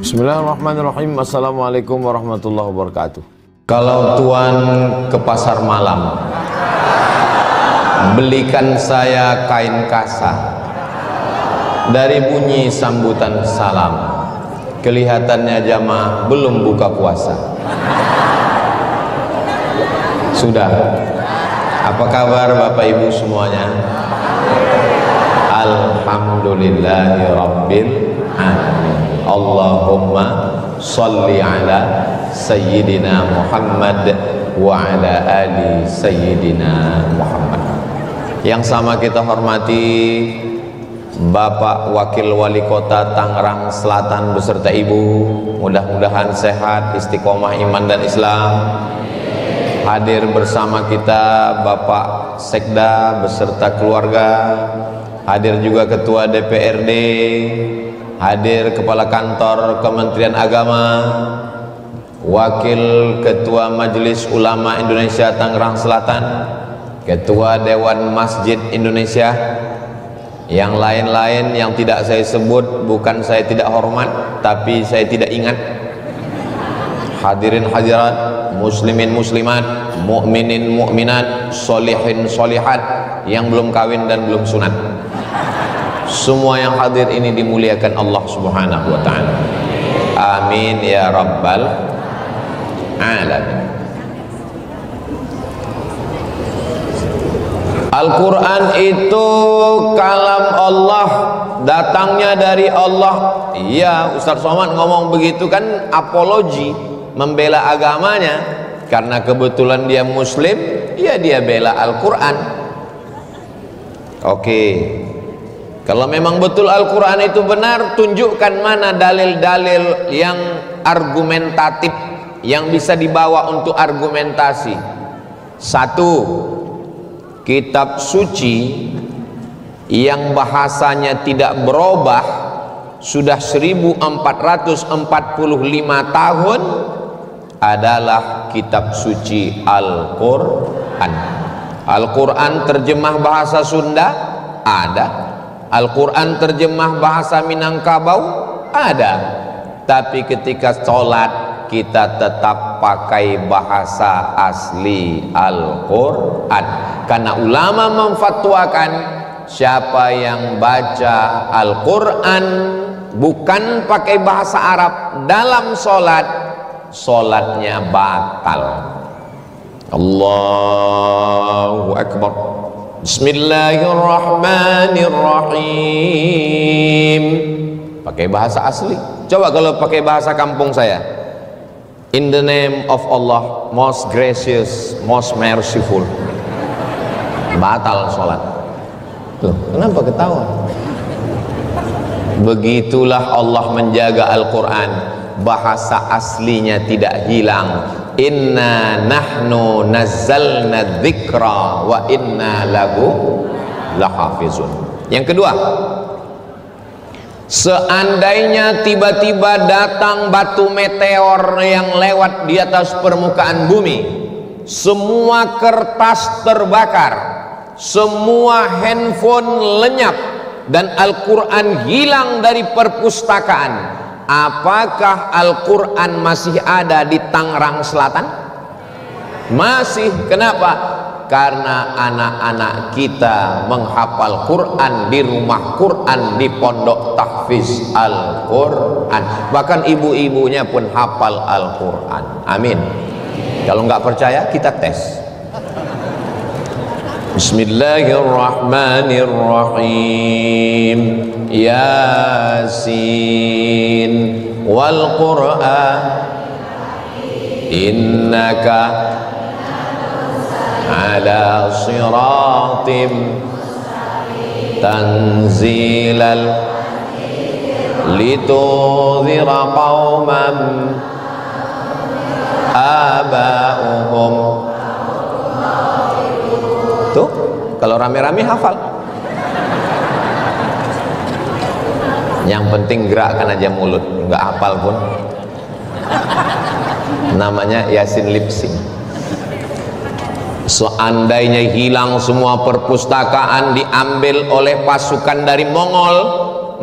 Bismillahirrahmanirrahim. Assalamualaikum warahmatullahi wabarakatuh. Kalau Tuan ke pasar malam, belikan saya kain kasa. Dari bunyi sambutan salam, kelihatannya jamaah belum buka puasa. Sudah. Apa kabar Bapak Ibu semuanya? Alhamdulillahi Rabbil Alamin. Allahumma salli ala Sayyidina Muhammad wa ala ali Sayyidina Muhammad. Yang sama kita hormati Bapak Wakil Wali Kota Tangerang Selatan beserta Ibu, mudah-mudahan sehat, istiqomah iman dan Islam. Hadir bersama kita Bapak Sekda beserta keluarga, hadir juga Ketua DPRD, hadir Kepala Kantor Kementerian Agama, Wakil Ketua Majelis Ulama Indonesia Tangerang Selatan, Ketua Dewan Masjid Indonesia, yang lain-lain yang tidak saya sebut, bukan saya tidak hormat, tapi saya tidak ingat. Hadirin hadirat, muslimin muslimat, mukminin mukminat, solihin solihat, yang belum kawin dan belum sunat, semua yang hadir ini dimuliakan Allah Subhanahu wa ta'ala. Amin ya rabbal alamin. Al-Quran itu kalam Allah, datangnya dari Allah. Iya, Ustaz Somad ngomong begitu kan apologi, membela agamanya. Karena kebetulan dia muslim, ya dia bela Al-Quran. Oke, kalau memang betul Al-Quran itu benar, tunjukkan mana dalil-dalil yang argumentatif, yang bisa dibawa untuk argumentasi. Satu, kitab suci yang bahasanya tidak berubah sudah 1445 tahun adalah kitab suci Al-Quran. Al-Quran terjemah bahasa Sunda ada, Al-Quran terjemah bahasa Minangkabau ada, tapi ketika sholat kita tetap pakai bahasa asli Al-Quran, karena ulama memfatwakan siapa yang baca Al-Quran bukan pakai bahasa Arab dalam sholat, sholatnya batal. Allahu Akbar. Bismillahirrahmanirrahim. Pakai bahasa asli. Coba kalau pakai bahasa kampung saya, in the name of Allah, most gracious, most merciful, batal sholat. Tuh, kenapa ketawa? Begitulah Allah menjaga Al-Quran, bahasa aslinya tidak hilang. Inna nahnu nazzalna dzikra wa inna lahu lahafizun. Yang kedua, seandainya tiba-tiba datang batu meteor yang lewat di atas permukaan bumi, semua kertas terbakar, semua handphone lenyap, dan Al-Quran hilang dari perpustakaan, apakah Al-Quran masih ada di Tangerang Selatan? Masih. Kenapa? Karena anak-anak kita menghafal Quran di rumah Quran, di pondok tahfiz Al-Quran, bahkan ibu-ibunya pun hafal Al-Quran. Amin. Kalau nggak percaya kita tes. Bismillahirrahmanirrahim. Yasin wal Qur'an innaka ala siratim tanzilal litudhira qauman aba'uhum. Tuh, kalau rame-rame hafal. Yang penting gerakkan aja mulut, nggak hafal pun. Namanya Yasin lip sync. Seandainya hilang semua perpustakaan, diambil oleh pasukan dari Mongol,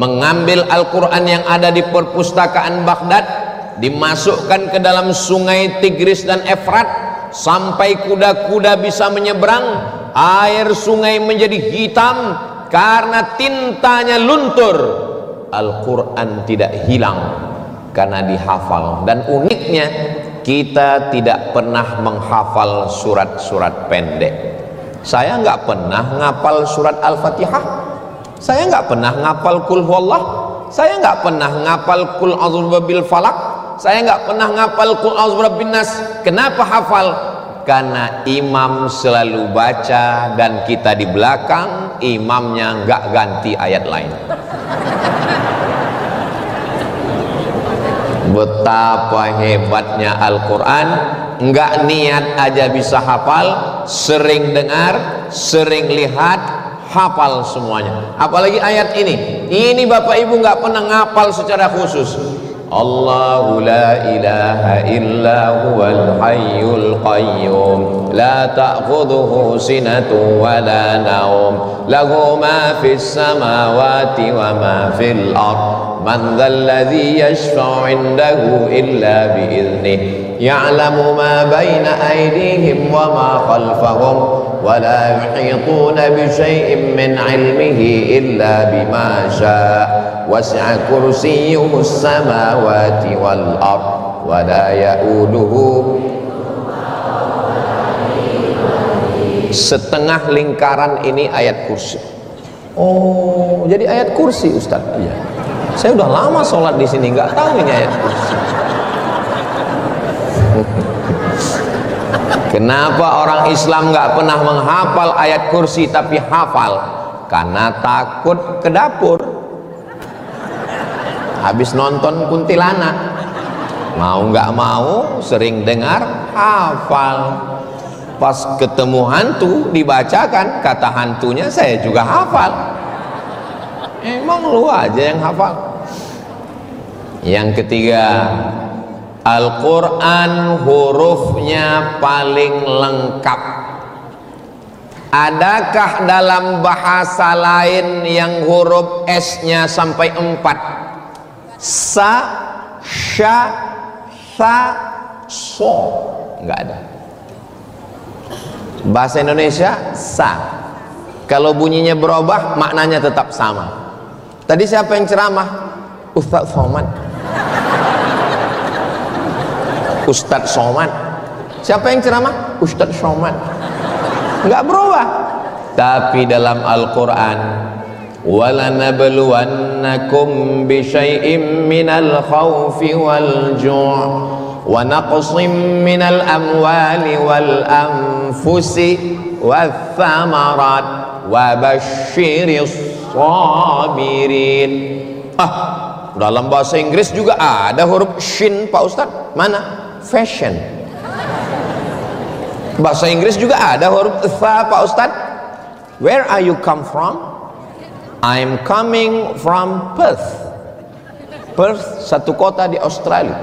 mengambil Al-Quran yang ada di perpustakaan Baghdad, dimasukkan ke dalam sungai Tigris dan Efrat sampai kuda-kuda bisa menyeberang, air sungai menjadi hitam karena tintanya luntur. Al-Quran tidak hilang karena dihafal. Dan uniknya, kita tidak pernah menghafal surat-surat pendek. Saya nggak pernah ngapal surat Al-Fatihah, saya nggak pernah ngapal Qul Huwallah, saya nggak pernah ngapal Qul A'udzu Birabbil Falaq, saya nggak pernah ngapal Qul A'udzu Birabbin Nas. Kenapa hafal? Karena imam selalu baca dan kita di belakang, imamnya nggak ganti ayat lain. Betapa hebatnya Al-Quran, nggak niat aja bisa hafal, sering dengar, sering lihat, hafal semuanya. Apalagi ayat ini Bapak Ibu nggak pernah ngapal secara khusus. Allahu la ilaha illa huwal hayyul qayyum la ta'khudhuhu sinatun wa la naum lahu ma fis samawati wa ma fil ard man dhal ladzi yashfa'u 'indahu illa bi idhnihi ya'lamu ma baina aydihim wa ma khalfahum wa la yuhituna bi syai'in min 'ilmihi illa bima syaa wasi'a kursiyyuhu as-samawati wal ard wa la ya'uduhu. Setengah lingkaran ini ayat kursi. Oh, jadi ayat kursi Ustaz. Iya. Saya udah lama sholat di sini nggak tahu ini ayat kursi. Kenapa orang Islam nggak pernah menghafal ayat kursi tapi hafal? Karena takut ke dapur. Habis nonton kuntilanak, mau nggak mau sering dengar, hafal. Pas ketemu hantu dibacakan kata hantunya, saya juga hafal. Emang lu aja yang hafal. Yang ketiga, Al-Quran hurufnya paling lengkap. Adakah dalam bahasa lain yang huruf S-nya sampai 4? Sa, sya, sa, so. Enggak ada. Bahasa Indonesia sa. Kalau bunyinya berubah, maknanya tetap sama. Tadi siapa yang ceramah? Ustadz Somad. Ustadz Somad. Siapa yang ceramah? Ustadz Somad. Enggak berubah. Tapi dalam Al-Quran, وَلَنَبْلُوَنَّكُمْ بِشَيْءٍ مِّنَ الْخَوْفِ وَالْجُوعِ وَنَقْصٍ مِّنَ الْأَمْوَالِ وَالْأَنفُسِ وَالثَّمَرَاتِ وَبَشِّرِ الصَّابِرِينَ. Dalam bahasa Inggris juga ada huruf shin Pak Ustadz. Mana? Fashion. Bahasa Inggris juga ada huruf tha Pak Ustadz. Where are you come from? I'm coming from Perth. Perth, satu kota di Australia.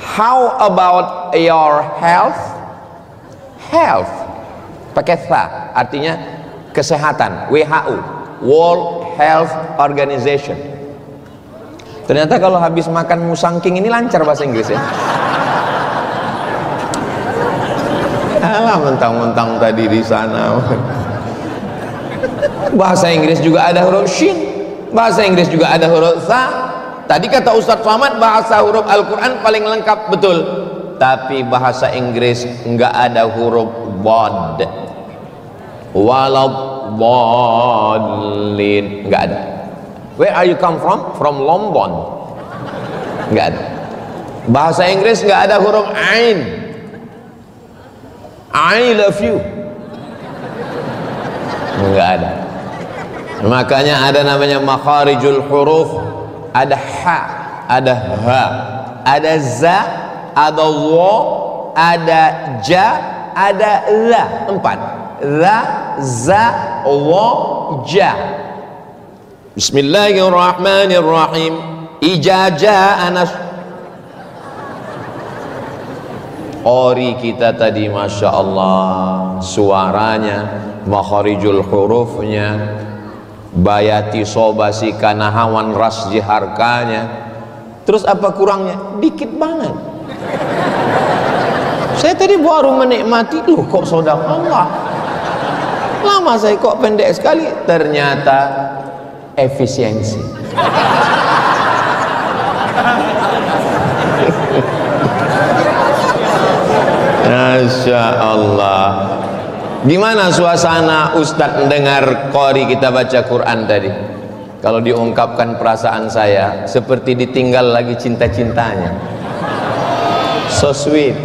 How about your health? Health pakai tha, artinya kesehatan. WHO, World Health Organization. Ternyata kalau habis makan musangking ini lancar bahasa Inggris ya. Alah, mentang-mentang tadi di sana. Bahasa Inggris juga ada huruf shin, bahasa Inggris juga ada huruf tha. Tadi kata Ustadz Somad, bahasa huruf Al-Quran paling lengkap, betul. Tapi bahasa Inggris enggak ada huruf bod, walad-dallin, enggak ada. Where are you come from? From Lombon. Enggak ada. Bahasa Inggris enggak ada huruf ain. I love you. Enggak ada. Makanya ada namanya makharijul huruf. Ada ha, ada ha, ada za, ada wa, ada ja, ada la. 4. Za, za, wa, ja. Bismillahirrahmanirrahim. Ijaja anas. Ori kita tadi, Masya Allah, suaranya, makharijul hurufnya. bayati sobasi kana hawan ras jiharkanya. Terus apa kurangnya? Dikit banget. Saya tadi baru menikmati, loh kok sedekah. Lama saya kok pendek sekali. Ternyata efisiensi. Masya Allah. Gimana suasana Ustadz mendengar qori kita baca Quran tadi? Kalau diungkapkan perasaan saya seperti ditinggal lagi cinta-cintanya. So sweet.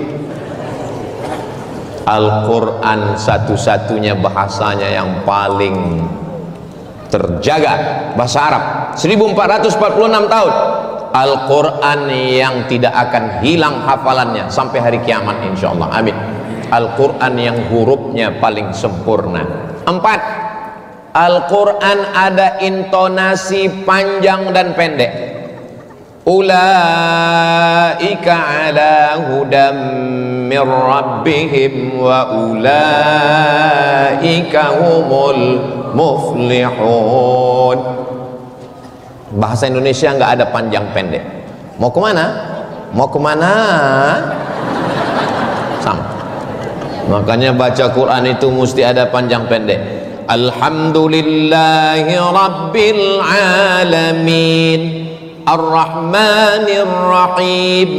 Al-Quran satu-satunya bahasanya yang paling terjaga, bahasa Arab 1446 tahun. Al-Quran yang tidak akan hilang hafalannya sampai hari kiamat insyaallah, amin. Al-Quran yang hurufnya paling sempurna. 4, Al-Quran ada intonasi panjang dan pendek. Ulaika ala hudam min rabbihim wa ulaika humul muflihun. Bahasa Indonesia nggak ada panjang pendek. Mau kemana? Mau kemana? Sama. Makanya baca Quran itu mesti ada panjang pendek. Alhamdulillahi Rabbil Alamin, Ar-Rahmanir Rahim,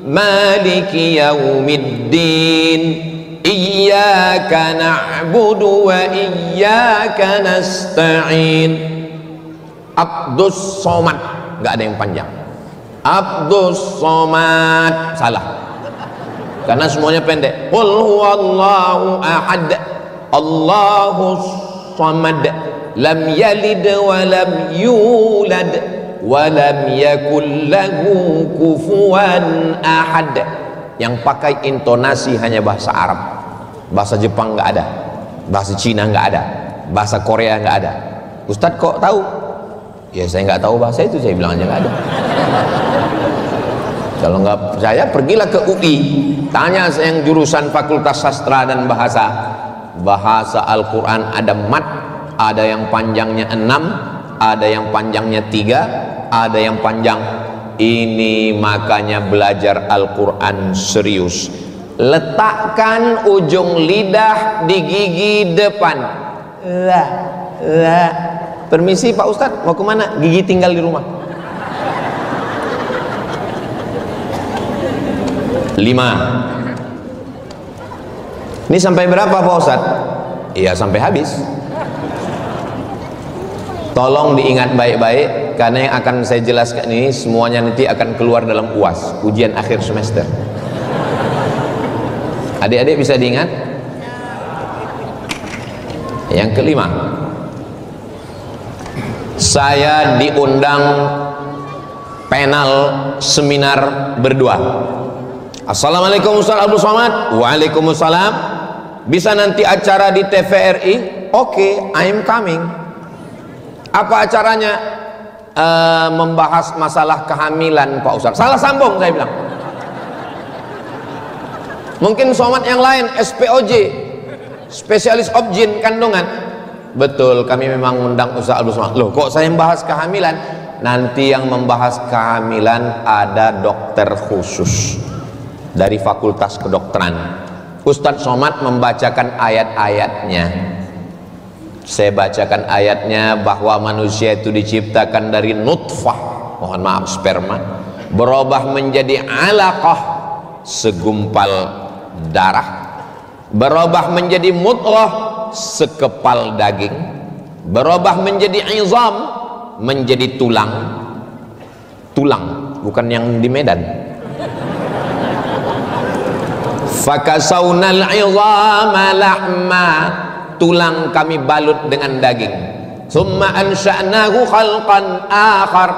Maliki Yaumiddin, Iyyaka na'budu wa iyyaka nasta'in. Abdus Somad, nggak ada yang panjang. Abdus Somad, salah. Karena semuanya pendek. Qul huwallahu ahad, Allahus samad, lam yalid wa lam yulad wa lam yakul lahu kufuwan ahad. Yang pakai intonasi hanya bahasa Arab. Bahasa Jepang nggak ada, bahasa Cina nggak ada, bahasa Korea nggak ada. Ustadz kok tahu? Ya saya nggak tahu bahasa itu, saya bilang aja nggak ada. Kalau nggak percaya pergilah ke UI, tanya yang jurusan Fakultas Sastra dan Bahasa. Bahasa Al-Quran ada mat, ada yang panjangnya 6, ada yang panjangnya 3, ada yang panjang. Ini makanya belajar Al-Quran serius. Letakkan ujung lidah di gigi depan. Permisi Pak Ustadz, mau kemana? Gigi tinggal di rumah. 5. Ini sampai berapa Pak Ustadz? Iya sampai habis. Tolong diingat baik-baik, karena yang akan saya jelaskan ini semuanya nanti akan keluar dalam UAS, ujian akhir semester. Adik-adik bisa diingat? Yang kelima, saya diundang panel seminar berdua. Assalamualaikum Ustaz Abdul Somad. Waalaikumsalam. Bisa nanti acara di TVRI? Oke, I'm coming. Apa acaranya? Membahas masalah kehamilan Pak Ustaz. Salah sambung saya bilang. Mungkin Somad yang lain, SPOJ, spesialis objin kandungan. Betul, kami memang undang Ustaz Abdul Somad. Loh, kok saya membahas kehamilan? Nanti yang membahas kehamilan ada dokter khusus dari Fakultas Kedokteran. Ustadz Somad membacakan ayat-ayatnya. Saya bacakan ayatnya bahwa manusia itu diciptakan dari nutfah, mohon maaf sperma, berubah menjadi alaqah, segumpal darah, berubah menjadi mudghah, sekepal daging, berubah menjadi izam, menjadi tulang. Tulang, bukan yang di Medan. Fakasawnal izama lahma, tulang kami balut dengan daging. Summa ansha'nahu khalqan akhar,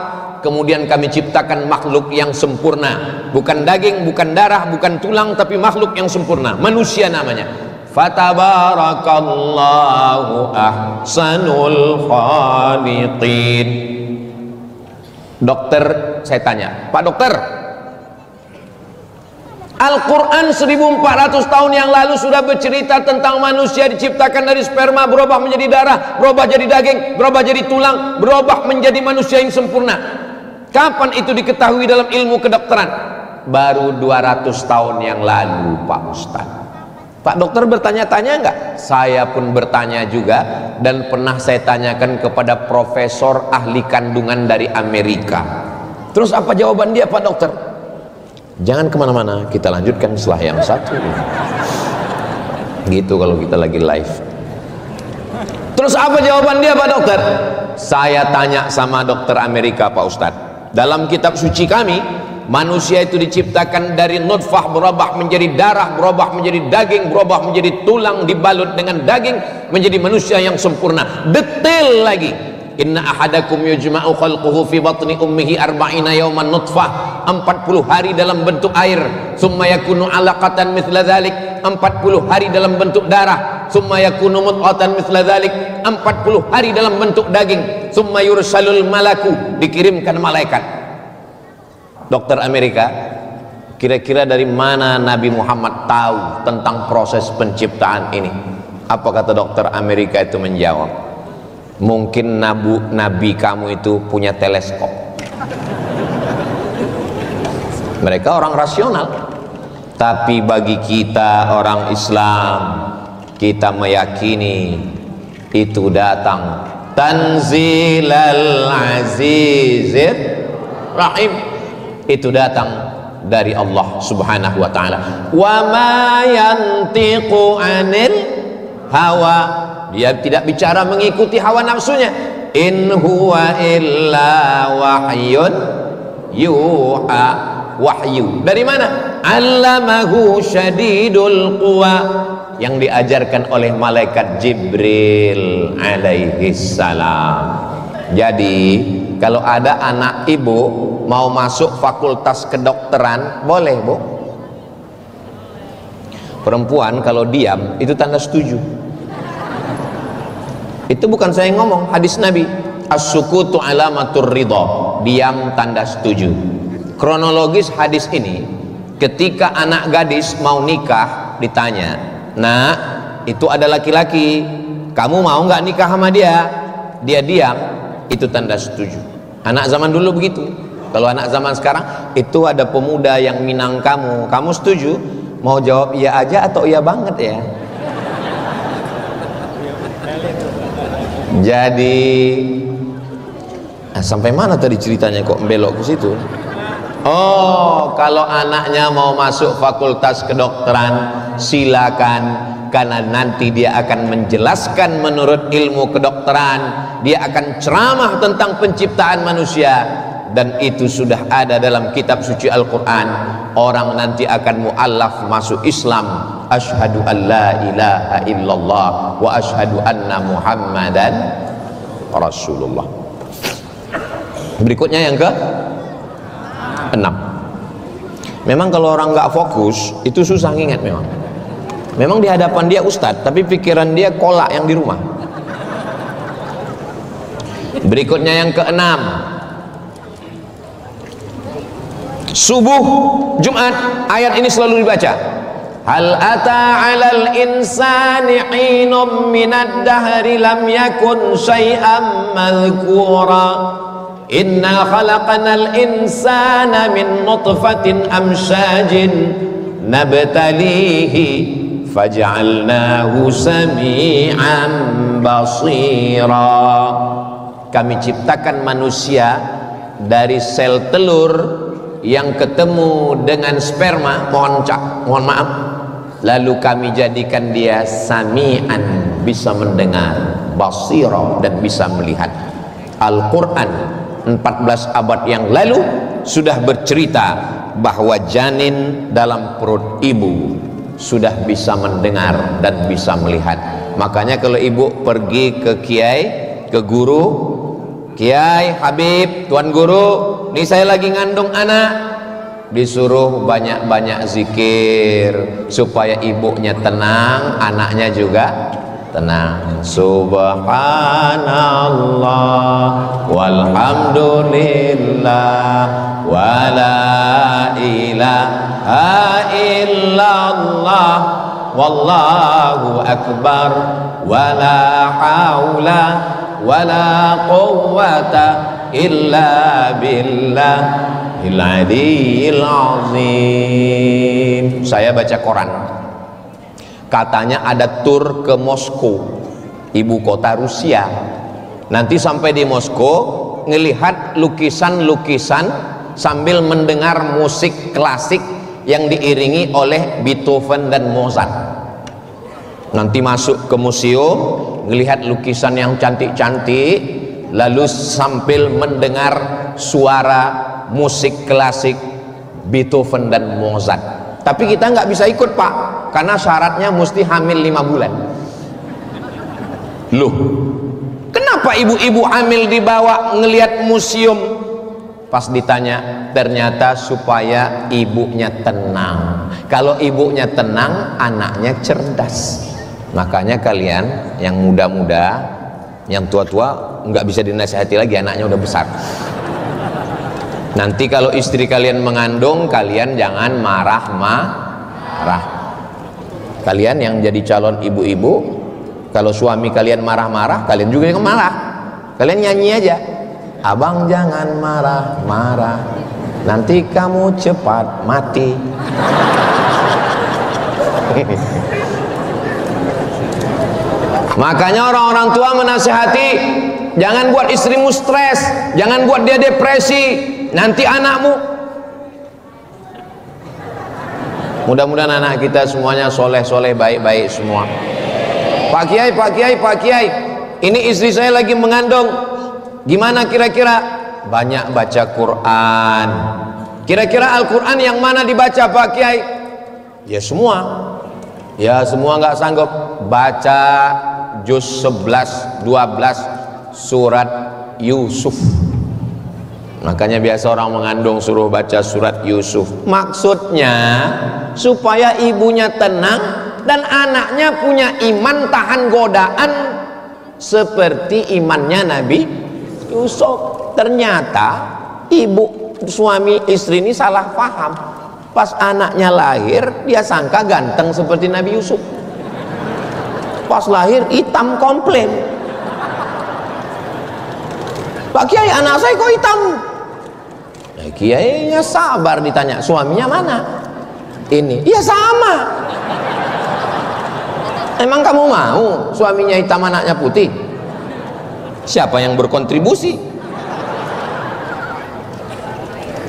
kemudian kami ciptakan makhluk yang sempurna, bukan daging, bukan darah, bukan tulang, tapi makhluk yang sempurna, manusia namanya. Fatabarakallahu ahsanul khaliqin. Dokter, saya tanya, Pak Dokter, Al-Quran 1400 tahun yang lalu sudah bercerita tentang manusia diciptakan dari sperma, berubah menjadi darah, berubah jadi daging, berubah jadi tulang, berubah menjadi manusia yang sempurna. Kapan itu diketahui dalam ilmu kedokteran? Baru 200 tahun yang lalu, Pak Ustadz. Pak dokter bertanya-tanya enggak? Saya pun bertanya juga, dan pernah saya tanyakan kepada profesor ahli kandungan dari Amerika. Terus apa jawaban dia, Pak dokter? Jangan kemana-mana, kita lanjutkan setelah yang satu. Gitu kalau kita lagi live. Terus apa jawaban dia, Pak dokter? Saya tanya sama dokter Amerika, Pak Ustadz. Dalam kitab suci kami, manusia itu diciptakan dari nutfah, berubah menjadi darah, berubah menjadi daging, berubah menjadi tulang, dibalut dengan daging, menjadi manusia yang sempurna. Detail lagi. Inna ahadakum yujma'u khalquhu fi batni ummihi arba'ina yawman nutfah, 40 hari dalam bentuk air, summa yakunu alaqatan mithla dhalik, 40 hari dalam bentuk darah, summa yakunu mudghatan mithla dhalik, 40 hari dalam bentuk daging, summa yursalul malaku, dikirimkan malaikat. Dokter Amerika, kira-kira dari mana Nabi Muhammad tahu tentang proses penciptaan ini? Apa kata dokter Amerika itu menjawab? Mungkin nabi kamu itu punya teleskop. Mereka orang rasional. Tapi bagi kita orang Islam, kita meyakini itu datang Tanzilal Azizir Rahim, itu datang dari Allah Subhanahu wa taala. Wa ma yantiqu 'anil hawa, dia tidak bicara mengikuti hawa nafsunya. In huwa illa wahyun yuha, wahyu. Dari mana? Allamahu syadidul quwa, yang diajarkan oleh malaikat Jibril alaihi salam. Jadi kalau ada anak ibu mau masuk fakultas kedokteran, boleh, Bu. Perempuan kalau diam itu tanda setuju. Itu bukan saya yang ngomong, hadis Nabi. As-sukutu alamatur ridha, diam tanda setuju. Kronologis hadis ini, ketika anak gadis mau nikah ditanya, "Nak, itu ada laki-laki, kamu mau nggak nikah sama dia?" Dia diam, itu tanda setuju. Anak zaman dulu begitu. Kalau anak zaman sekarang, itu ada pemuda yang minang kamu, kamu setuju? Mau jawab iya aja atau iya banget ya? Jadi sampai mana tadi ceritanya kok belok ke situ? Oh, kalau anaknya mau masuk fakultas kedokteran, silakan, karena nanti dia akan menjelaskan menurut ilmu kedokteran, dia akan ceramah tentang penciptaan manusia, dan itu sudah ada dalam kitab suci Al-Quran. Orang nanti akan mu'allaf masuk Islam, asyhadu an la ilaha illallah wa asyhadu anna muhammadan rasulullah. Berikutnya yang ke 6. Memang kalau orang nggak fokus itu susah ngingat. Memang di hadapan dia ustadz, tapi pikiran dia kolak yang di rumah. Berikutnya yang ke-6, subuh Jumat, ayat ini selalu dibaca. Hal ata 'alal insani 'inum minad dahri lam yakun syai'an madhkura. Inna khalaqnal insana min nutfatin amsyajin nabtalihi faj'alnahu sami'an basira. Kami ciptakan manusia dari sel telur yang ketemu dengan sperma, mohon maaf, lalu kami jadikan dia sami'an, bisa mendengar, basira, dan bisa melihat. Al-Quran 14 abad yang lalu sudah bercerita bahwa janin dalam perut ibu sudah bisa mendengar dan bisa melihat. Makanya kalau ibu pergi ke kiai, ke guru, "Kiai, Habib, Tuan Guru, ini saya lagi ngandung anak," disuruh banyak-banyak zikir supaya ibunya tenang, anaknya juga tenang. Subhanallah walhamdulillah wa la ilaha illallah wallahu akbar wa la haula wa la quwwata illa billahil aliyyil azim. Saya baca koran, katanya ada tur ke Moskow, ibu kota Rusia. Nanti sampai di Moskow ngelihat lukisan-lukisan sambil mendengar musik klasik yang diiringi oleh Beethoven dan Mozart. Nanti masuk ke museum ngelihat lukisan yang cantik-cantik, lalu sambil mendengar suara musik klasik Beethoven dan Mozart. Tapi kita nggak bisa ikut, Pak, karena syaratnya mesti hamil 5 bulan. Loh, kenapa ibu-ibu hamil dibawa ngelihat museum? Pas ditanya, ternyata supaya ibunya tenang. Kalau ibunya tenang, anaknya cerdas. Makanya kalian yang muda-muda, yang tua-tua nggak bisa dinasihati lagi, anaknya udah besar. Nanti kalau istri kalian mengandung, kalian jangan marah-marah. Kalian yang jadi calon ibu-ibu, kalau suami kalian marah-marah, kalian juga yang marah. Kalian nyanyi aja, abang jangan marah-marah, nanti kamu cepat mati. Makanya orang-orang tua menasihati, jangan buat istrimu stres, jangan buat dia depresi, nanti anakmu. Mudah-mudahan anak kita semuanya soleh-soleh, baik-baik semua. Pak Kiai, Pak Kiai, Pak Kiai, ini istri saya lagi mengandung, gimana kira-kira? Banyak baca Quran. Kira-kira Al-Quran yang mana dibaca, Pak Kiai? Ya semua. Ya semua nggak sanggup. Baca juz 11, 12 surat Yusuf. Makanya biasa orang mengandung suruh baca surat Yusuf. Maksudnya supaya ibunya tenang dan anaknya punya iman tahan godaan seperti imannya Nabi Yusuf. Ternyata ibu suami istri ini salah paham. Pas anaknya lahir, dia sangka ganteng seperti Nabi Yusuf. Pas lahir hitam komplain. Pak Kiai, anak saya kok hitam? Kiainya sabar, ditanya suaminya mana? Ini, iya sama. Emang kamu mau suaminya hitam anaknya putih? Siapa yang berkontribusi?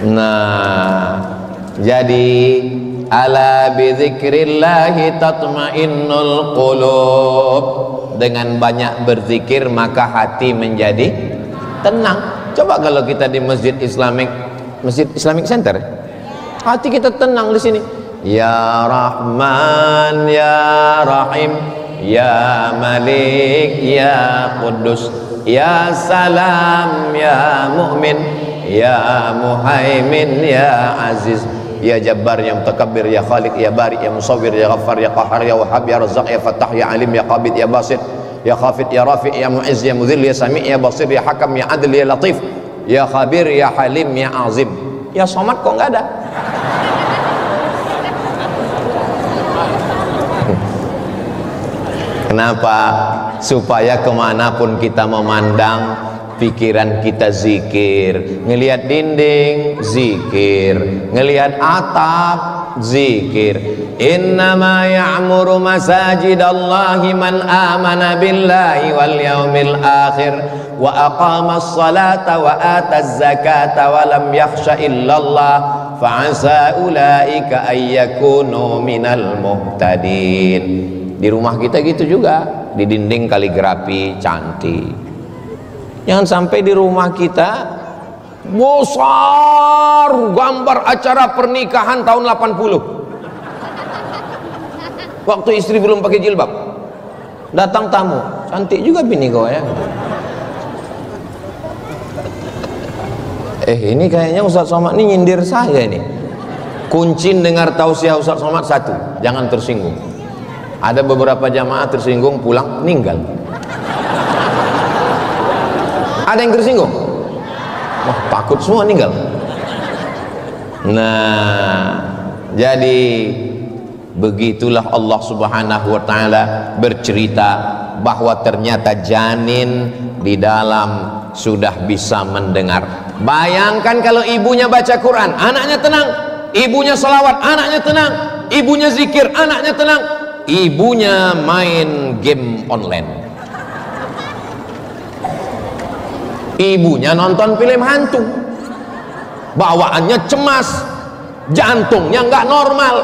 Nah, jadi ala bidzikrillahi tatmainnul qulub. Dengan banyak berzikir maka hati menjadi tenang. Coba kalau kita di Masjid Islamic Center, hati kita tenang di sini. Ya Rahman ya Rahim ya Malik ya Quddus ya Salam ya Mu'min ya Muhaimin ya Aziz ya Jabbar ya Mutakabbir ya Khaliq ya Bari ya Musawwir ya Ghaffar ya Qahhar ya Wahhab ya Razzaq ya Fattah ya Alim ya Qabid ya Basit ya Khafid ya Rafi' ya Mu'izz ya Mudhill ya Sami' ya Basir ya Hakam ya Adil ya Latif ya Khabir ya Halim ya Azim. Ya Somad kok nggak ada? Kenapa? Supaya kemanapun kita memandang, pikiran kita zikir. Ngelihat dinding, zikir. Ngelihat atap, zikir. Innama ya'muru masajidallahi man amana billahi wal yaumil akhir wa aqamas salata wa ataz zakata wa lam yakhsha illallah fa'asa ulaika ayyakunu minal muhtadin. Di rumah kita gitu juga, di dinding kaligrafi cantik. Jangan sampai di rumah kita besar gambar acara pernikahan tahun 80. Waktu istri belum pakai jilbab, datang tamu, cantik juga bini kau ya. Ini kayaknya Ustaz Somad ini nyindir saya ini. Kuncin dengar tausiah Ustaz Somad satu, jangan tersinggung. Ada beberapa jamaah tersinggung pulang meninggal. Ada yang tersinggung? Wah, takut semua meninggal. Nah, jadi begitulah Allah Subhanahu wa taala bercerita bahwa ternyata janin di dalam sudah bisa mendengar. Bayangkan kalau ibunya baca Quran, anaknya tenang. Ibunya salawat, anaknya tenang. Ibunya zikir, anaknya tenang. Ibunya main game online, ibunya nonton film hantu, bawaannya cemas, jantungnya nggak normal.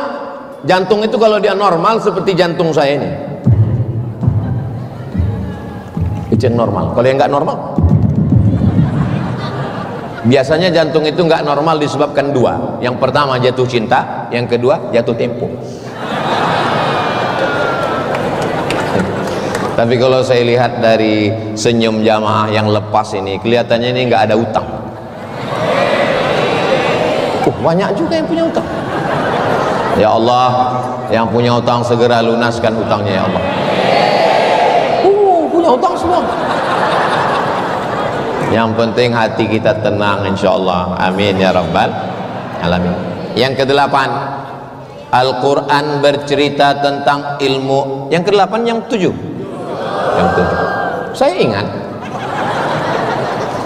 Jantung itu kalau dia normal seperti jantung saya ini, itu yang normal. Kalau yang nggak normal, biasanya jantung itu nggak normal disebabkan dua. Yang pertama jatuh cinta, yang kedua jatuh tempo. Tapi kalau saya lihat dari senyum jamaah yang lepas ini, kelihatannya ini nggak ada utang. Banyak juga yang punya utang. Ya Allah, yang punya utang segera lunaskan utangnya ya Allah. Punya utang semua. Yang penting hati kita tenang insya Allah. Amin ya rabbal alamin. Yang kedelapan, Al-Quran bercerita tentang ilmu. Yang kedelapan, yang ketujuh. Yang ketujuh. Saya ingat.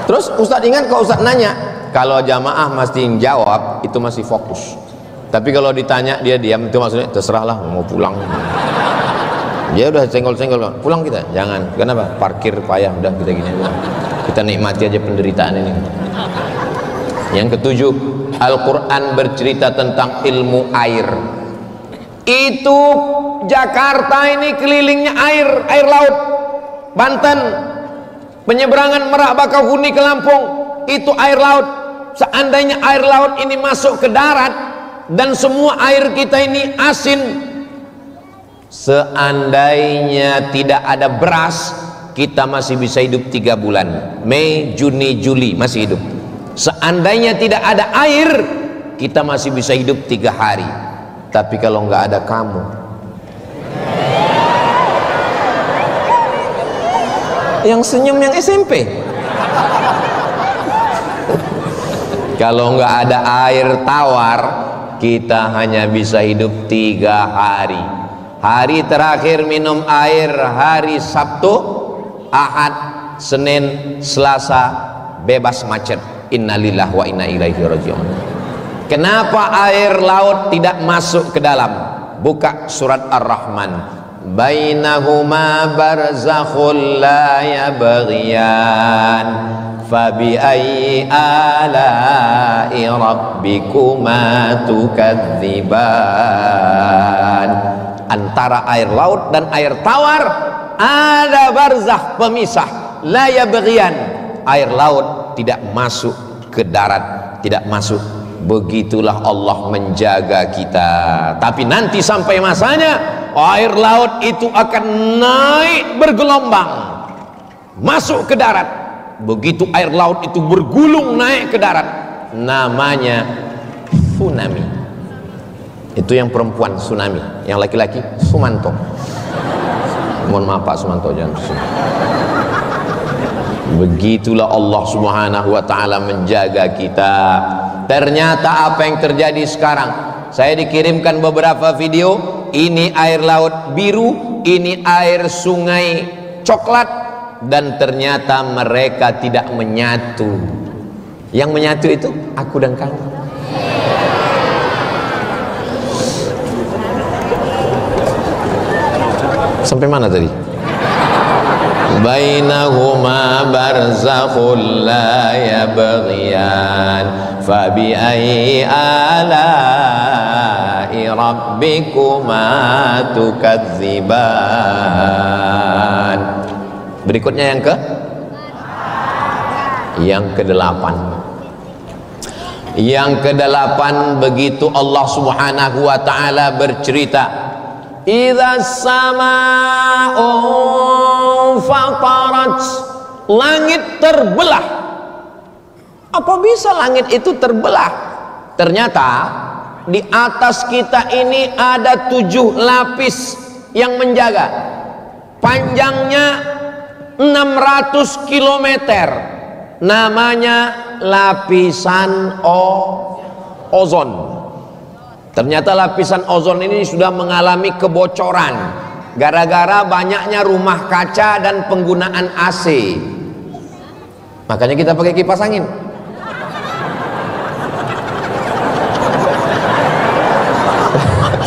Terus Ustadz ingat, kalau Ustadz nanya, kalau jamaah mesti jawab itu masih fokus. Tapi kalau ditanya dia diam, itu maksudnya terserahlah mau pulang. Dia udah senggol-senggol, pulang kita. Jangan. Kenapa? Parkir payah, udah kita gini aja. Kita nikmati aja penderitaan ini. Yang ketujuh, Al-Quran bercerita tentang ilmu air. Itu Jakarta ini kelilingnya air laut. Banten, penyeberangan Merak Bakauheni ke Lampung, itu air laut. Seandainya air laut ini masuk ke darat dan semua air kita ini asin, seandainya tidak ada beras, kita masih bisa hidup 3 bulan. Mei, Juni, Juli masih hidup. Seandainya tidak ada air, kita masih bisa hidup 3 hari. Tapi kalau nggak ada kamu, yang senyum yang SMP, kalau nggak ada air tawar, kita hanya bisa hidup 3 hari. Hari terakhir minum air hari Sabtu, Ahad, Senin, Selasa bebas macet. Innalillahi wa inna ilaihi raji'un. Kenapa air laut tidak masuk ke dalam? Buka surat Ar-Rahman. Bainahuma barzakhul la yabghiyan fabi ayyi ala'i rabbikuma tukadziban. Antara air laut dan air tawar ada barzakh pemisah, la yabghiyan. Air laut tidak masuk ke darat, tidak masuk. Begitulah Allah menjaga kita. Tapi nanti sampai masanya, air laut itu akan naik bergelombang masuk ke darat. Begitu air laut itu bergulung naik ke darat, namanya tsunami. Itu yang perempuan tsunami, yang laki-laki Sumanto. Mohon maaf Pak Sumanto, jangan Sumanto. Begitulah Allah Subhanahu wa taala menjaga kita. Ternyata apa yang terjadi sekarang, saya dikirimkan beberapa video, ini air laut biru, ini air sungai coklat, dan ternyata mereka tidak menyatu. Yang menyatu itu aku dan kamu. Sampai mana tadi? Bainahuma barzakhul la yabghiyan fabi ayyi ala'i rabbikuma tukadziban. Berikutnya yang ke-8. Yang ke-8, begitu Allah Subhanahu wa taala bercerita, idza sama'u fatarat, langit terbelah. Apa bisa langit itu terbelah? Ternyata di atas kita ini ada 7 lapis yang menjaga. Panjangnya 600 km. Namanya lapisan ozon. Ternyata lapisan ozon ini sudah mengalami kebocoran gara-gara banyaknya rumah kaca dan penggunaan AC. Makanya kita pakai kipas angin.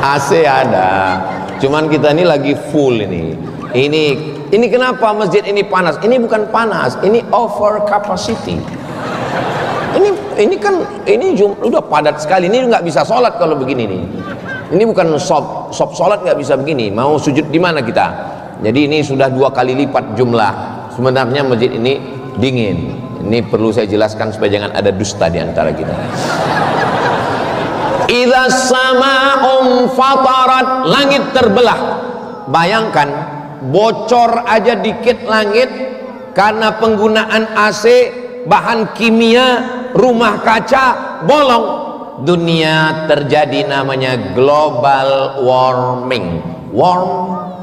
AC ada, cuman kita ini lagi full ini. Ini kenapa masjid ini panas? Ini bukan panas, ini over capacity. Ini kan udah padat sekali. Ini nggak bisa sholat kalau begini nih. Ini bukan shop sholat, nggak bisa begini. Mau sujud di mana kita? Jadi ini sudah 2 kali lipat jumlah. Sebenarnya masjid ini dingin. Ini perlu saya jelaskan supaya jangan ada dusta di antara kita. Idza sama'un fatarat, langit terbelah. Bayangkan, bocor aja dikit langit karena penggunaan AC, bahan kimia, rumah kaca bolong. Dunia terjadi namanya global warming. Warm,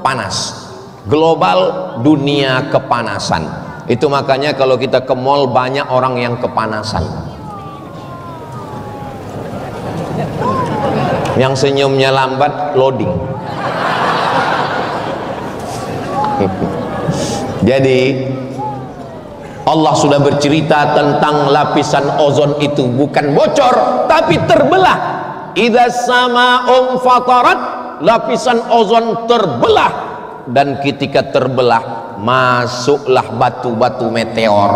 panas. Global, dunia kepanasan. Itu makanya kalau kita ke mall banyak orang yang kepanasan. Yang senyumnya lambat loading. Jadi Allah sudah bercerita tentang lapisan ozon itu bukan bocor tapi terbelah. Idza sama'un fatarat, lapisan ozon terbelah, dan ketika terbelah masuklah batu-batu meteor.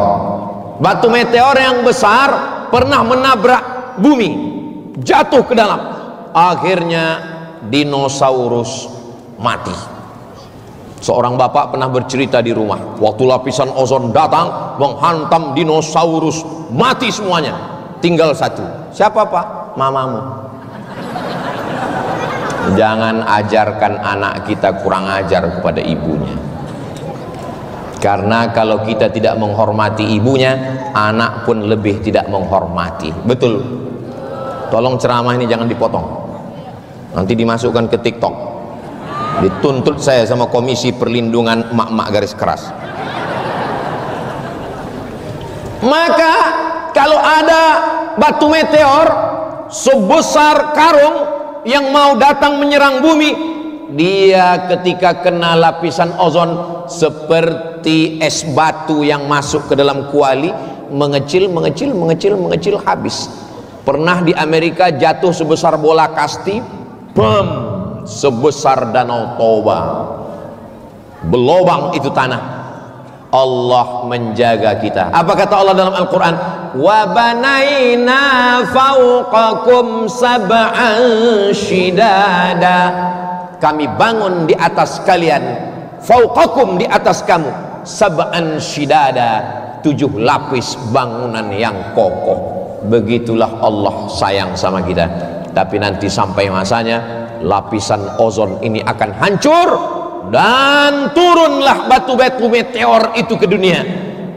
Batu meteor yang besar pernah menabrak bumi, jatuh ke dalam. Akhirnya dinosaurus mati. Seorang bapak pernah bercerita di rumah, waktu lapisan ozon datang menghantam dinosaurus, mati semuanya, tinggal satu. Siapa pak? Mamamu. Jangan ajarkan anak kita kurang ajar kepada ibunya, karena kalau kita tidak menghormati ibunya, anak pun lebih tidak menghormati. Betul? Tolong ceramah ini jangan dipotong, nanti dimasukkan ke TikTok, dituntut saya sama Komisi Perlindungan Emak-emak Garis Keras. Maka kalau ada batu meteor sebesar karung yang mau datang menyerang bumi, dia ketika kena lapisan ozon seperti es batu yang masuk ke dalam kuali, mengecil, habis. Pernah di Amerika jatuh sebesar bola kasti, bam, sebesar Danau Toba, belobang itu tanah. Allah menjaga kita. Apa kata Allah dalam Al-Quran? Wa banaina fawqakum sab'an shidada. Kami bangun di atas kalian, fawqakum, di atas kamu, sab'an shidada, 7 lapis bangunan yang kokoh. Begitulah Allah sayang sama kita. Tapi nanti sampai masanya lapisan ozon ini akan hancur dan turunlah batu-batu meteor itu ke dunia,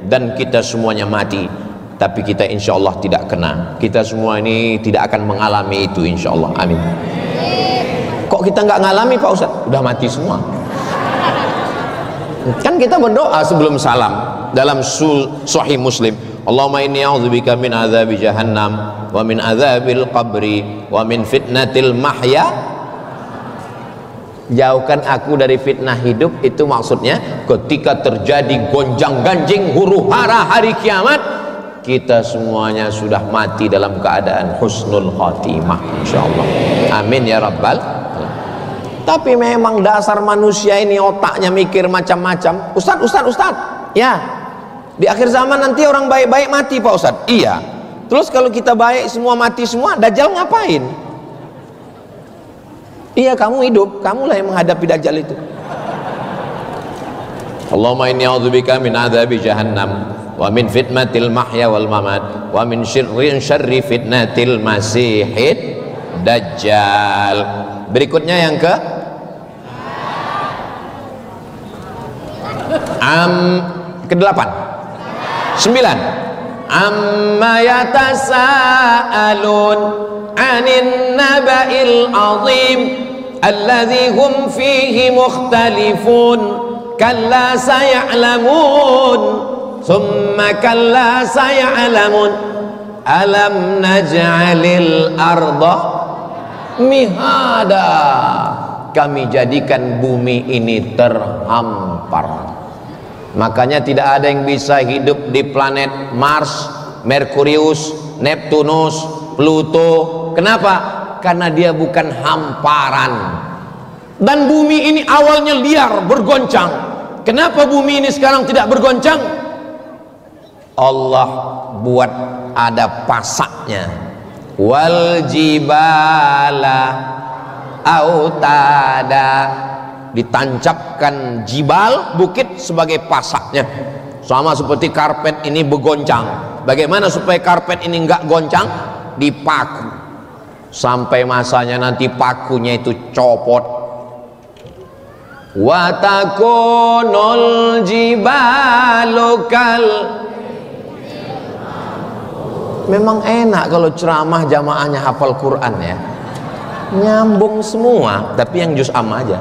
dan kita semuanya mati. Tapi kita insya Allah tidak kena. Kita semua ini tidak akan mengalami itu insya Allah. Amin. Kok kita nggak ngalami Pak Ustaz? Udah mati semua. Kan kita berdoa sebelum salam dalam Sahih Muslim, Allahumma inni a'udzubika min adzabi jahannam wa min adzabil qabri wa min fitnatil mahya. Jauhkan aku dari fitnah hidup, itu maksudnya ketika terjadi gonjang-ganjing huru hara hari kiamat, kita semuanya sudah mati dalam keadaan husnul khatimah insyaallah. Amin ya rabbal. Tapi memang dasar manusia ini otaknya mikir macam-macam. Ustaz, ya di akhir zaman nanti orang baik-baik mati Pak Ustaz. Iya. Terus kalau kita baik semua mati semua, Dajjal ngapain? Iya, kamu hidup, kamulah yang menghadapi Dajjal itu. Allahumma inni a'udzubika min adzabi jahannam wa min fitnatil mahya wal mamat wa min syarri fitnatil masihid dajjal. Berikutnya yang ke-8 9. Amma yatasaalun 'anil naba'il 'azim alladzi hum fihi mukhtalifun kalla saya'lamun thumma kalla saya'lamun Alam naj'alil arda mihada, kami jadikan bumi ini terhampar. Makanya tidak ada yang bisa hidup di planet Mars, Merkurius, Neptunus, Pluto. Kenapa? Karena dia bukan hamparan. Dan bumi ini awalnya liar, bergoncang. Kenapa bumi ini sekarang tidak bergoncang? Allah buat ada pasaknya. Wal jibala autada, ditancapkan jibal, bukit sebagai pasaknya. Sama seperti karpet ini bergoncang. Bagaimana supaya karpet ini enggak goncang? Dipaku. Sampai masanya nanti pakunya itu copot. Wa takunul jibalu kal. Memang enak kalau ceramah jamaahnya hafal Quran ya, nyambung semua, tapi yang juz amma aja.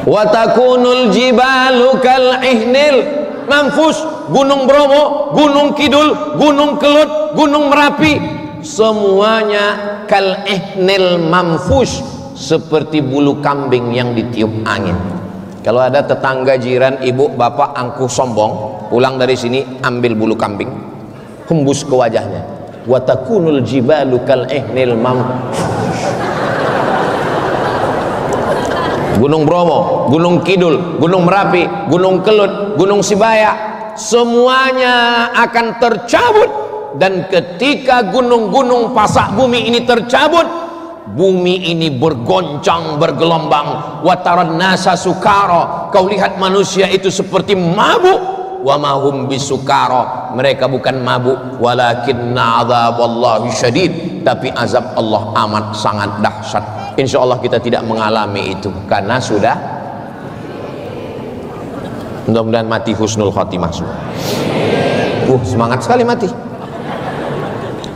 Wa takunul jibalu kal ihnil manfus, Gunung Bromo, Gunung Kidul, Gunung Kelut, Gunung Merapi, semuanya kal ihnil manfus, seperti bulu kambing yang ditiup angin. Kalau ada tetangga jiran, ibu bapak angkuh sombong, pulang dari sini ambil bulu kambing, hembus ke wajahnya. Wa takunul jibalu kal ihnil manfus. Gunung Bromo, Gunung Kidul, Gunung Merapi, Gunung Kelut, Gunung Sibaya, semuanya akan tercabut. Dan ketika gunung-gunung pasak bumi ini tercabut, bumi ini bergoncang, bergelombang. Wataran nasa sukara, kau lihat manusia itu seperti mabuk. Wa mahum bisukara, mereka bukan mabuk. Walakinna azaballahi syadid, tapi azab Allah amat sangat dahsyat. Insya Allah kita tidak mengalami itu, karena sudah, mudah-mudahan mati husnul khotimah semua. Semangat sekali mati.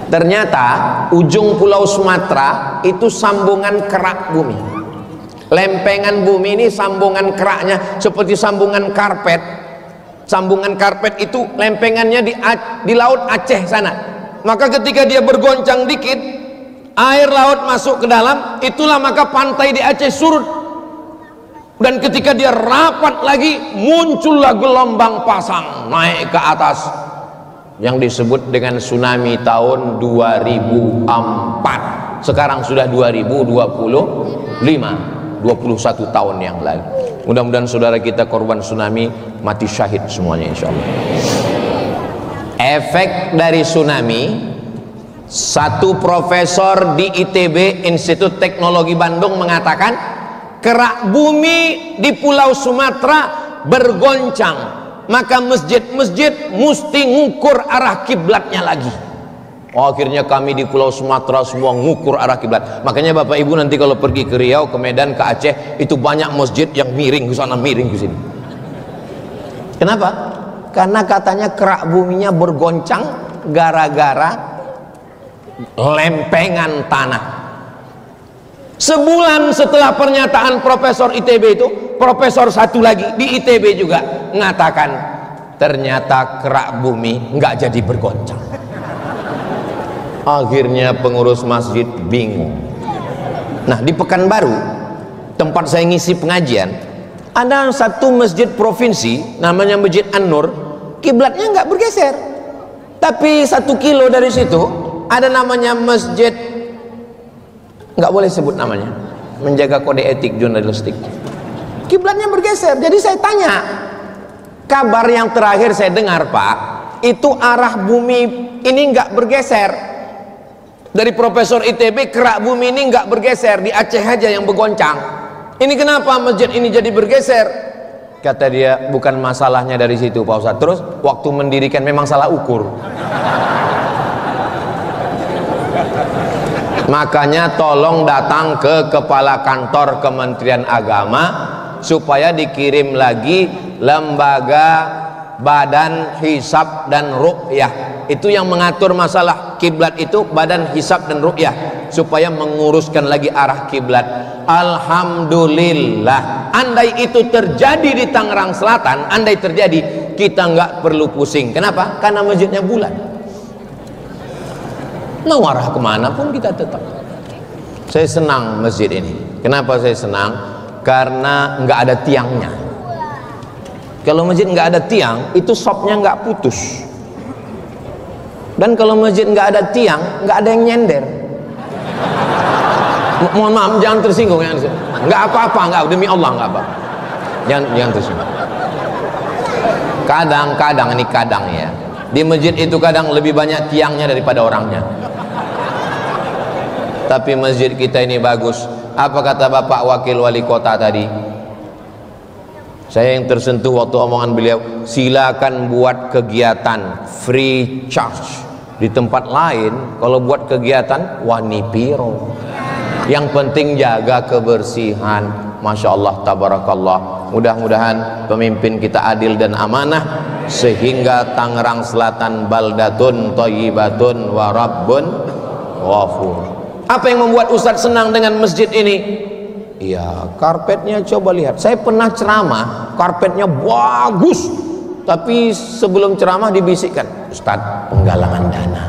Ternyata ujung pulau Sumatera itu sambungan kerak bumi. Lempengan bumi ini sambungan keraknya seperti sambungan karpet. Sambungan karpet itu lempengannya di laut Aceh sana. Maka ketika dia bergoncang dikit, air laut masuk ke dalam, itulah maka pantai di Aceh surut. Dan ketika dia rapat lagi, muncullah gelombang pasang naik ke atas, yang disebut dengan tsunami tahun 2004. Sekarang sudah 2025, 21 tahun yang lalu. Mudah-mudahan saudara kita korban tsunami mati syahid semuanya insyaallah. Efek dari tsunami, satu profesor di ITB, Institut Teknologi Bandung, mengatakan kerak bumi di pulau Sumatera bergoncang, maka masjid-masjid mesti ngukur arah kiblatnya lagi. Akhirnya kami di pulau Sumatera semua ngukur arah kiblat. Makanya Bapak Ibu nanti kalau pergi ke Riau, ke Medan, ke Aceh, itu banyak masjid yang miring ke sana, miring ke sini. Kenapa? Karena katanya kerak buminya bergoncang gara-gara lempengan tanah. Sebulan setelah pernyataan Profesor ITB itu, Profesor satu lagi di ITB juga mengatakan ternyata kerak bumi nggak jadi bergoncang. Akhirnya pengurus masjid bingung. Nah, di Pekanbaru tempat saya ngisi pengajian, ada satu masjid provinsi namanya Masjid An-Nur, kiblatnya nggak bergeser. Tapi 1 kilo dari situ ada namanya masjid, nggak boleh sebut namanya, menjaga kode etik jurnalistik, kiblatnya bergeser. Jadi saya tanya, kabar yang terakhir saya dengar Pak, itu arah bumi ini nggak bergeser. Dari Profesor ITB, kerak bumi ini nggak bergeser, di Aceh aja yang bergoncang. Ini kenapa masjid ini jadi bergeser? Kata dia, bukan masalahnya dari situ Pak Ustadz. Terus waktu mendirikan memang salah ukur. Makanya tolong datang ke kepala kantor Kementerian Agama supaya dikirim lagi lembaga Badan Hisab dan Ru'yah. Itu yang mengatur masalah kiblat itu, Badan Hisab dan Ru'yah, supaya menguruskan lagi arah kiblat. Alhamdulillah, andai itu terjadi di Tangerang Selatan, andai terjadi, kita nggak perlu pusing. Kenapa? Karena masjidnya bulat. Mau arah kemana pun kita tetap. Saya senang masjid ini. Kenapa saya senang? Karena nggak ada tiangnya. Kalau masjid nggak ada tiang, itu sopnya nggak putus. Dan kalau masjid nggak ada tiang, nggak ada yang nyender. Mohon maaf, jangan tersinggung ya. Nggak apa-apa, nggak, demi Allah nggak apa. Jangan tersinggung. Kadang-kadang, ini kadang ya, di masjid itu kadang lebih banyak tiangnya daripada orangnya. Tapi masjid kita ini bagus. Apa kata Bapak Wakil Wali Kota tadi? Saya yang tersentuh waktu omongan beliau, silakan buat kegiatan free charge. Di tempat lain kalau buat kegiatan wani piro. Yang penting jaga kebersihan. Masya Allah, tabarakallah. Mudah-mudahan pemimpin kita adil dan amanah, sehingga Tangerang Selatan baldatun thayyibatun wa rabbun ghafur. Apa yang membuat Ustadz senang dengan masjid ini? Iya, karpetnya coba lihat. Saya pernah ceramah, karpetnya bagus, tapi sebelum ceramah dibisikkan, Ustadz, penggalangan dana,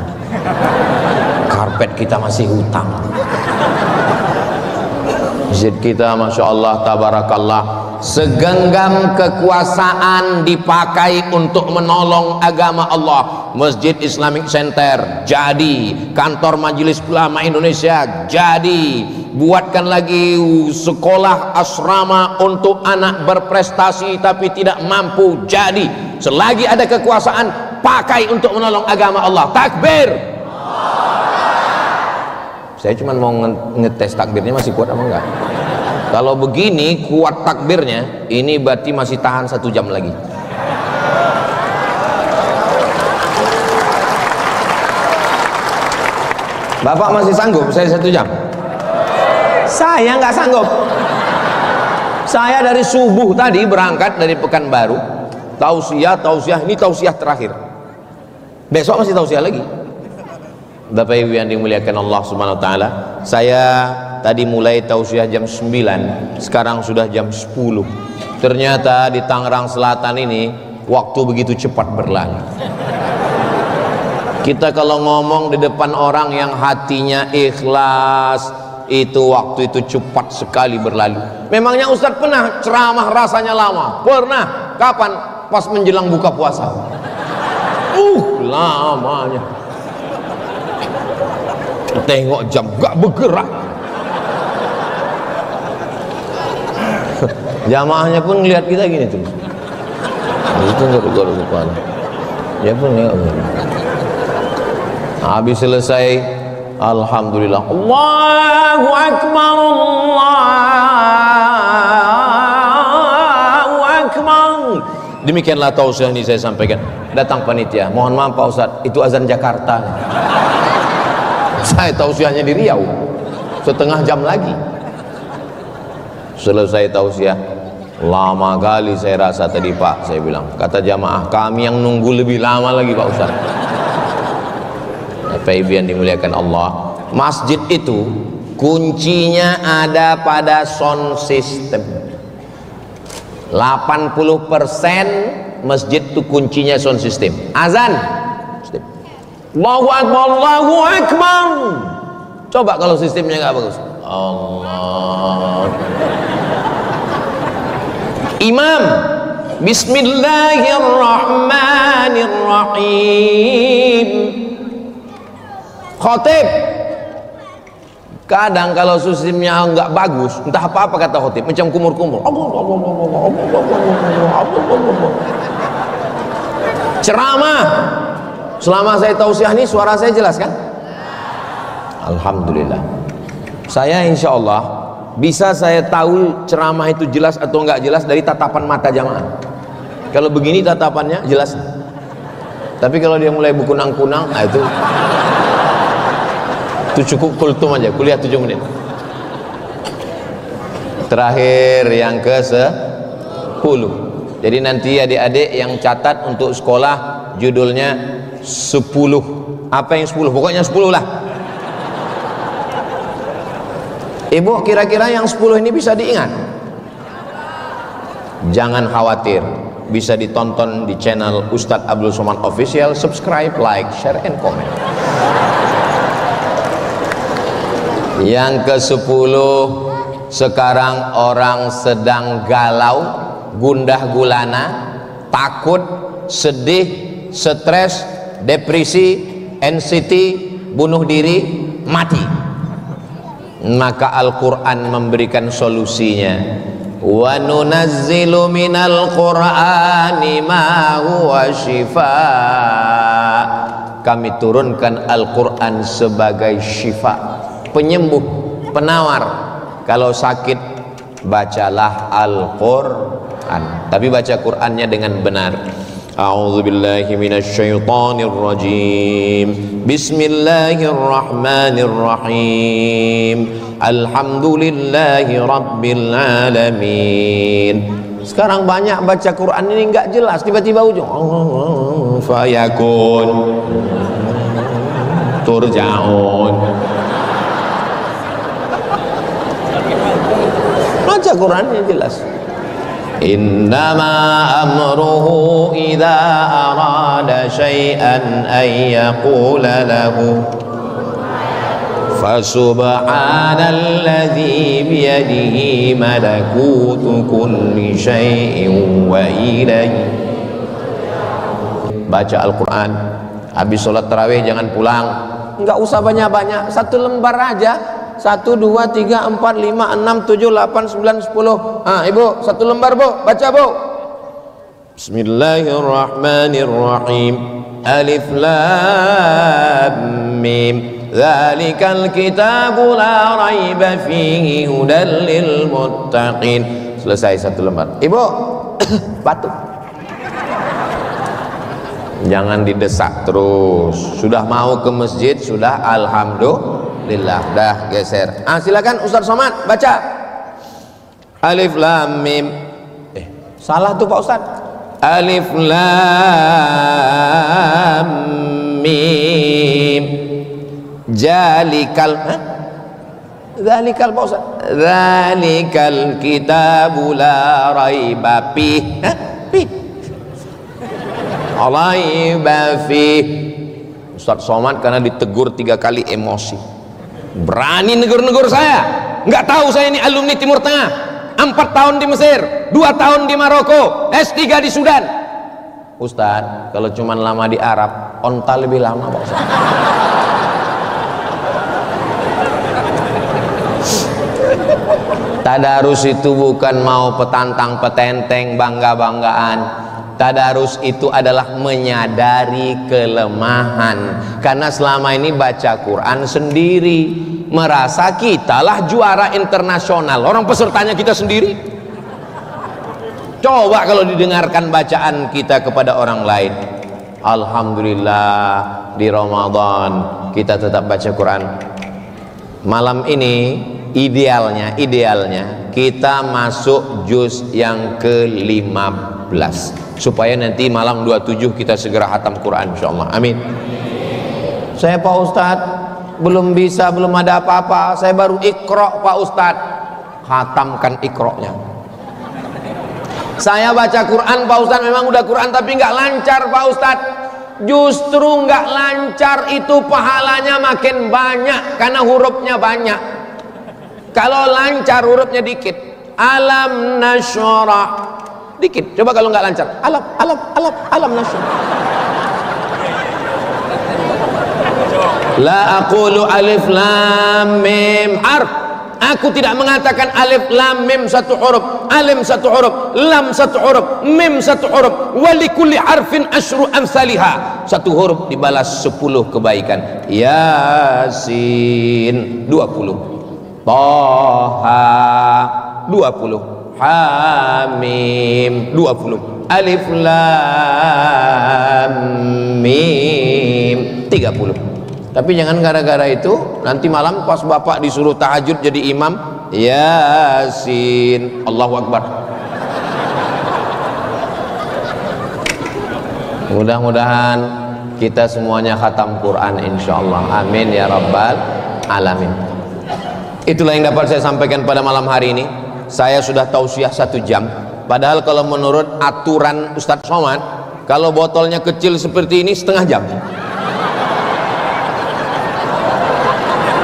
karpet kita masih hutang. Masjid kita Masya Allah, tabarakallah, segenggam kekuasaan dipakai untuk menolong agama Allah. Masjid Islamic Center jadi, kantor Majelis Ulama Indonesia jadi, buatkan lagi sekolah asrama untuk anak berprestasi tapi tidak mampu jadi. Selagi ada kekuasaan, pakai untuk menolong agama Allah. Takbir. Saya cuma mau ngetes takbirnya masih kuat apa enggak. Kalau begini kuat takbirnya, ini berarti masih tahan 1 jam lagi. Bapak masih sanggup saya 1 jam? Saya nggak sanggup. Saya dari subuh tadi berangkat dari Pekanbaru, tausiah, ini tausiah terakhir. Besok masih tausiah lagi. Bapak Ibu yang dimuliakan Allah Subhanahu wa taala, saya tadi mulai tausiah jam 9, sekarang sudah jam 10. Ternyata di Tangerang Selatan ini waktu begitu cepat berlalu. Kita kalau ngomong di depan orang yang hatinya ikhlas, itu waktu itu cepat sekali berlalu. Memangnya Ustadz pernah ceramah rasanya lama? Pernah. Kapan? Pas menjelang buka puasa. Lamanya. Tengok jam, gak bergerak. Jamaahnya pun ngelihat kita gini terus. Itu garuk-garuk kepala. Dia pun nengok. Habis selesai, alhamdulillah, Allahu Akbar, Allahu Akbar. Demikianlah tausiah ini saya sampaikan. Datang panitia, mohon maaf Pak Ustadz, itu azan Jakarta. Saya tausiahnya di Riau, setengah jam lagi. Selesai tausiah, lama kali saya rasa tadi Pak, saya bilang, kata jamaah, kami yang nunggu lebih lama lagi Pak Ustaz. Bapak Ibu yang dimuliakan Allah, masjid itu kuncinya ada pada sound system. 80% masjid itu kuncinya sound system. Azan, Allahu Akbar, Allahu Akbar. Coba kalau sistemnya nggak bagus. Allah. Imam, Bismillahirrahmanirrahim. Khotib, kadang kalau sistemnya nggak bagus, entah apa-apa kata khotib, macam kumur-kumur. Ceramah, selama saya tausiah ini suara saya jelas kan? Alhamdulillah. Saya insya Allah bisa saya tahu ceramah itu jelas atau enggak jelas dari tatapan mata jamaah. Kalau begini tatapannya jelas. Tapi kalau dia mulai berkunang-kunang, itu cukup kultum aja, kuliah 7 menit. Terakhir yang ke-10. Jadi nanti adik-adik yang catat untuk sekolah judulnya 10. Apa yang 10? Pokoknya 10 lah. Ibu, kira-kira yang 10 ini bisa diingat? Jangan khawatir, bisa ditonton di channel Ustadz Abdul Somad Official. Subscribe, like, share, and comment. Yang ke-10, sekarang orang sedang galau, gundah gulana, takut, sedih, stres, depresi, anxiety, bunuh diri, mati. Maka Al-Quran memberikan solusinya. Wa nunazzilu minal Qur'ani ma huwa shifaa. Kami turunkan Al-Quran sebagai syifa, penyembuh, penawar. Kalau sakit, bacalah Al-Quran, tapi baca Qurannya dengan benar. A'udzu billahi minasy syaithanir rajim. Bismillahirrahmanirrahim. Alhamdulillahi rabbil alamin. Sekarang banyak baca Quran ini enggak jelas, tiba-tiba ujung fayakun turja'un. Baca Qurannya jelas. Innama amruhu idza arada syai'an ay yaqula lahu fasubhanalladzi biyadihi malakutu kulli syai'in wa ilaihi. Baca Al-Quran, habis sholat tarawih jangan pulang, enggak usah banyak-banyak, 1 lembar aja. 1, 2, 3, 4, 5, 6, 7, 8, 9, 10. Ibu, 1 lembar bu, baca bu. Bismillahirrahmanirrahim. Alif lam mim. Dzalikal kitabu la raiba fihi hudal lil muttaqin. Selesai 1 lembar. Ibu, batuk. Jangan didesak terus. Sudah mau ke masjid, sudah alhamdulillah, dah geser. Silakan Ustaz Somad baca. Alif lam mim. Salah tuh Pak Ustaz. Alif lam mim. Zalikal Zalikal Pak Ustaz. Zalikal kitabu la raiba fih. Raiba fih. Ustaz Somad karena ditegur 3 kali emosi, berani negur-negur saya. Nggak tahu saya ini alumni Timur Tengah, 4 tahun di Mesir, 2 tahun di Maroko, S3 di Sudan. Ustaz, kalau cuma lama di Arab, onta lebih lama Pak Ustaz. Tadarus itu bukan mau petantang petenteng, bangga-banggaan. Tadarus itu adalah menyadari kelemahan. Karena selama ini baca Quran sendiri, merasa kitalah juara internasional. Orang pesertanya kita sendiri. Coba kalau didengarkan bacaan kita kepada orang lain. Alhamdulillah, di Ramadan kita tetap baca Quran. Malam ini idealnya kita masuk juz yang ke-15 supaya nanti malam 27 kita segera khatam Quran insyaallah. Amin. Saya Pak Ustadz belum bisa, belum ada apa-apa, saya baru Iqra Pak Ustadz. Khatamkan Iqra-nya. Saya baca Quran Pak Ustadz, memang udah Quran tapi nggak lancar Pak Ustadz. Justru nggak lancar itu pahalanya makin banyak karena hurufnya banyak. Kalau lancar hurufnya dikit. Alam nasyrah dikit. Coba kalau nggak lancar, alam nasyrah. La aqulu alif lam mim harf. Aku tidak mengatakan alif lam mim 1 huruf, alim 1 huruf, lam 1 huruf, mim 1 huruf. Wa likulli harfin asyru amsalihha. 1 huruf dibalas 10 kebaikan. Yasin 20, Taha 20, Hamim 20, Alif Lam Mim 30. Tapi jangan gara-gara itu nanti malam pas bapak disuruh tahajud jadi imam, Yasin, Allahu Akbar. Mudah-mudahan kita semuanya khatam Quran insyaallah. Amin ya rabbal alamin. Itulah yang dapat saya sampaikan pada malam hari ini. Saya sudah tausiah 1 jam. Padahal kalau menurut aturan Ustadz Somad, kalau botolnya kecil seperti ini setengah jam.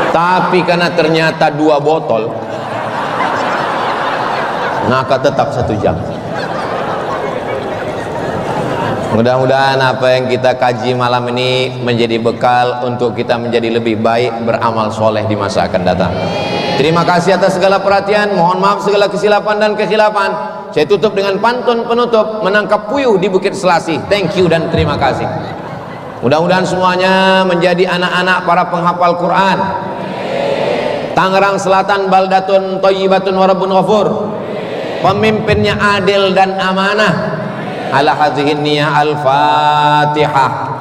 Tapi karena ternyata 2 botol, maka tetap 1 jam. Mudah-mudahan apa yang kita kaji malam ini menjadi bekal untuk kita menjadi lebih baik beramal soleh di masa akan datang. Terima kasih atas segala perhatian. Mohon maaf segala kesilapan dan kekhilafan. Saya tutup dengan pantun penutup, menangkap puyuh di Bukit Selasih. Thank you dan terima kasih. Mudah-mudahan semuanya menjadi anak-anak para penghafal Quran. Tangerang Selatan baldatun thayyibatun wa rabbun ghafur. Pemimpinnya adil dan amanah. Ala hadhihi niyah al-Fatihah.